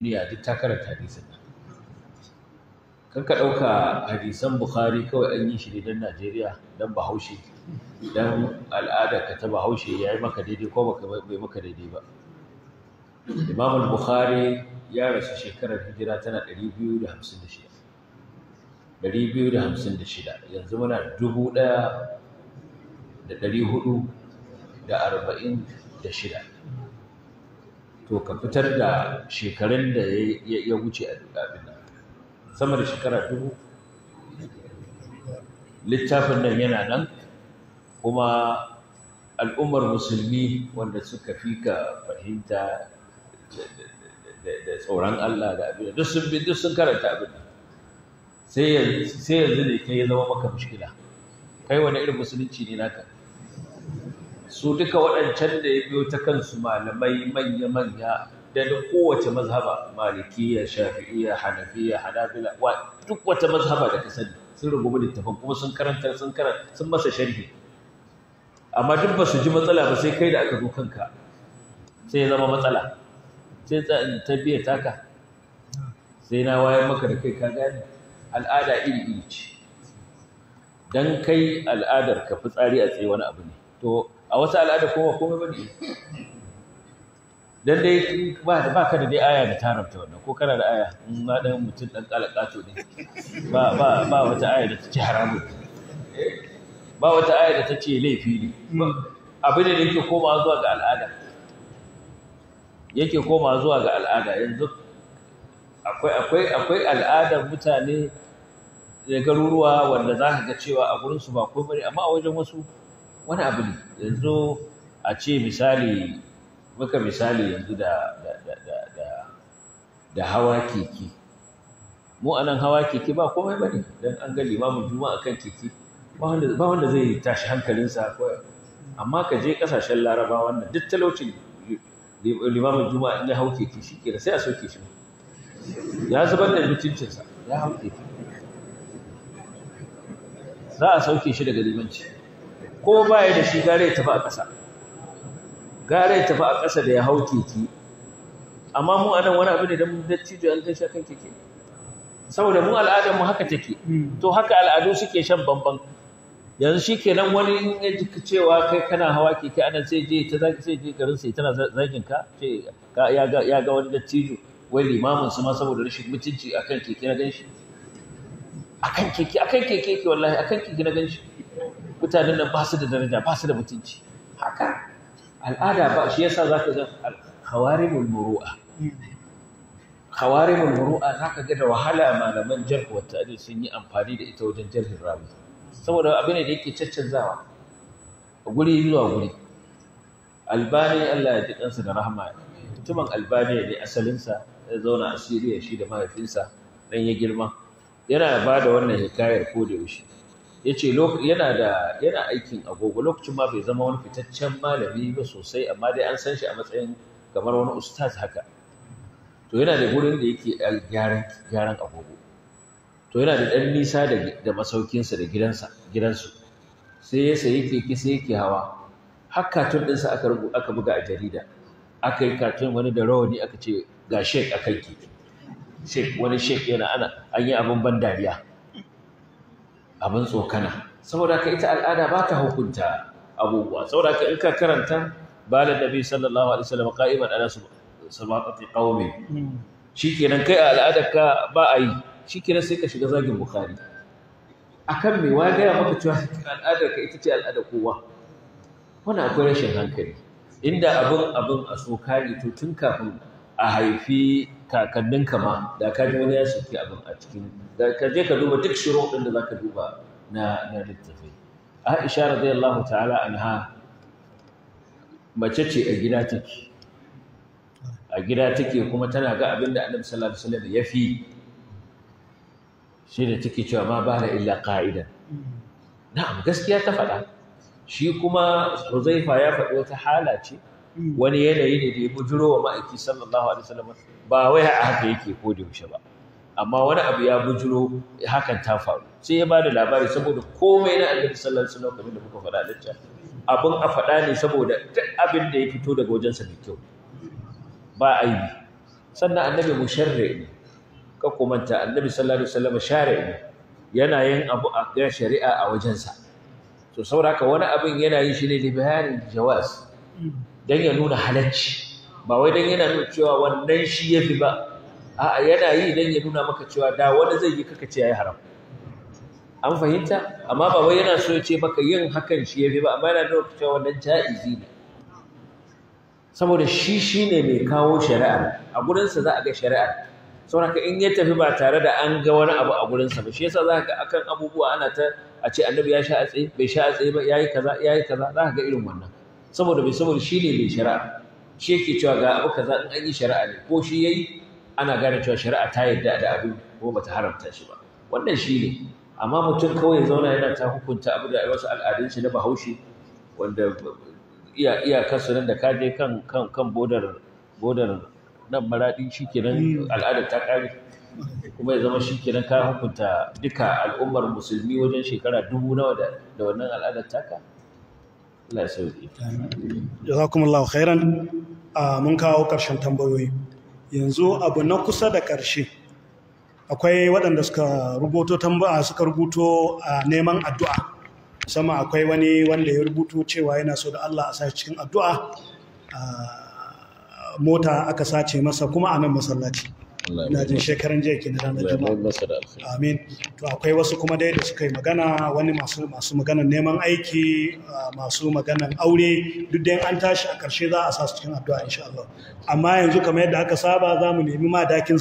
duniya duk ta karanta hadisin nan. Kan ka ɗauka hadisan Bukhari kawai an yi shi ne don Najeriya, don Bahaushe, don al'ada ka ta Bahaushe ya yi maka daidai ko bai maka daidai ba. Imam Bukhari ya rasu shekarar hijira tana 256. 256 yanzu muna 1446. To ka fitar da shekarun da ya wuce a abin nan sama da shekara 1000. Littafin nan yana nan, kuma al'ummar musulmi wanda suka fi ka fahimta da tsoron Allah da abin duk sun karanta abin nan. Sai yanzu ne kai ya zama maka mushkila. Kai wani irin musulunci ne naka? Su duka waɗancan da ya biyo ta kansu malamai manya-manya da kowace mazhaba, malikiya, shafi'iyya, hanafiya, hanabila, duk wata mazhaba da ka sani sun rubuta littafin kuma sun karanta sun masa sharhi. Amma duk ba su ji matsala ba sai kai da aka zo kanka sai ya zama matsala. Sai ta biya taka, sai na wayar maka da kai ka gane al'ada iri ce. Dan kai al'adar ka fitsari a tsaye wani abu ne, to a wata al'ada kuma komai bane. Dan dai ba ka da dai aya da tarabta wannan, ko kana da aya in ma dan mutum dan kalakato ne ba wata aya da take haramu, ba wata aya da take laifi ne. Abin da yake koma zuwa ga al'ada, yanzu akwai al'adar mutane da garuruwa wanda za ka ga cewa a gurinsu ba komai bane, amma a wajen wasu wani abu ne. Yanzu a ce misali yanzu da hawa keke. Mu anan hawa keke ba komai bane, dan an ga limamin juma'a kan keke ba wanda zai tashi hankalinsa. Amma ka je kasashen Laraba wannan duk talaucin limamin juma'a in ya hau keke shi ke da sai a soke shi, ya zubar da mutuncinsa, ya hau keke za a sauke shi daga limanci. Ko baya da shi gare ya tafi a ƙasa da ya hau keke. Amma mu anan wani abu ne da mun dattijo an gaishe kan keke, saboda mu al'adar mu haka take. To haka al'adu suke shan bamban. Yanzu shikenan wani in ya ji cewa kai kana hawa keke anan sai je garin sai tana zagin ka, ce ya ga wani dattijo wai limamin su ma saboda rashin mutunci akan keke na ganshi. Akan keke wallahi akan keke na ganshi. Mutanen nan ba su da daraja, ba su da mutunci. Haka al'ada ba, shi yasa zaka ga khawarimul muru'a zaka ga da wahala malaman jarh wa ta'dil sun yi amfani da ita wajen jarhin rawi, saboda abin da yake caccanzawa guri zuwa guri. Albani Allah ya ji kansa da rahama, mutumin Albani ne asalinsa, ya zauna a Syria shi da mahaifinsa, dan ya girma yana ba da wannan hikayar ko da yaushe. Yace yana aikin agogo lokacin ma bai zama wani fitaccen malami ba sosai, amma dai an san shi a matsayin kamar wani ustaz haka. To yana da gurin da yake gyaran agogo. To yana da ɗan nisa da masaukinsa da gidansu. Sai ya sayi keke sai yake hawa. Har katun ɗinsa aka buga a jarida. Aka yi katun wani da rawani aka ce ga shek a kan keke. Wani shek yana an yi abin ban dariya, abin tsokana. Saboda ka ita al'ada ba ta hukunta abubuwa. Saboda ka in ka karanta balan nabi sallallahu alaihi wasallam qa'iman ala sabaqati qaumi, shikenan kai a al'adarka ba a yi, shikenan sai ka shiga zagin Bukhari. Akan me wa gaya maka cewa al'adarka ita ce al'adar kowa? Wannan akwai rashin hankali. Inda abin a so kare to tun kafin a haifi kakanninka ma da ka ji wani ya soki abin a cikin, da ka je ka duba duk shiro ɗin da za ka duba na littafai. Aisha radiyallahu ta'ala anha mace ce a gida take kuma tana ga abin da Annabi sallallahu alaihi wasallam ya fi shi da take cewa ma bala illa qa'idan. Na'am, gaskiya ta faɗa. Shi kuma Huzaifa ya faɗi wata hala ce, wani yanayi ne da ya bujuro wa ma'aiki sallallahu alaihi wasallam, ba wai haka yake ko da yaushe ba, amma wani abu ya bujuro hakan ta faru, sai ya bada labari saboda komai na Annabi sallallahu alaihi wasallam kamar da muka faɗa da cewa abin a faɗa ne saboda duk abin da ya fito daga wajensa mai kyau ba aibi. sannan annabi musharri ne ka kumanta annabi sallallahu alaihi wasallam shari'i ne yana yin abu a ga shari'a a wajensa to sauraka wani abin yana yin shi ne da bayanin jawaz dan ya nuna halacci ba wai dan yana nuna cewa wannan shi yafi ba a'a yana yi dan ya nuna maka cewa da wani zai yi kaka ce yayi haram an fahimta amma ba wai yana so ya ce maka yin hakan shi yafi ba amma yana nuna cewa wannan jaizi ne saboda shi ne mai kawo shari'a a gurinsa za a ga shari'a saboda in ya tafi ba tare da an ga wani abu a gurinsa ba shi yasa za ka ga akan abubuwa ana ta a ce annabi ya sha a tsaye bai sha a tsaye ba yayi kaza za ka ga irin wannan saboda shi ne mai shari'a shi yake cewa ga abu kaza in an yi shari'a ne ko shi yayi ana gane cewa shari'a ta yarda da abin ko bata haramta shi ba wannan shi ne amma mutum kawai ya zauna yana ta hukunta abu da wasu al'adun shi na Bahaushe wanda iyakarsu nan da ka je kan bodar nan Maradi shikenan al'adar ta kare kuma ya zama shikenan ka hukunta duka al'ummar musulmi wajen shekara 2000 nawa da wannan al'adar taka Allah ya sauke jazakumullahu khairan mun kawo karshen tambayoyi yanzu abu na kusa da karshe akwai waɗanda suka rubuto neman addu'a sama akwai wani wanda ya rubuto cewa yana so da Allah a sa cikin addu'a mota aka sace masa kuma a nan masallaci ina jin shekaran jiya ke na ranar juma'a amin to akwai wasu kuma dai da suka yi magana wani masu maganan neman aiki masu maganan aure duk da an tashi a ƙarshe za a sa su cikin addu'a insha Allah amma yanzu kamar yadda aka saba za mu nemi madakin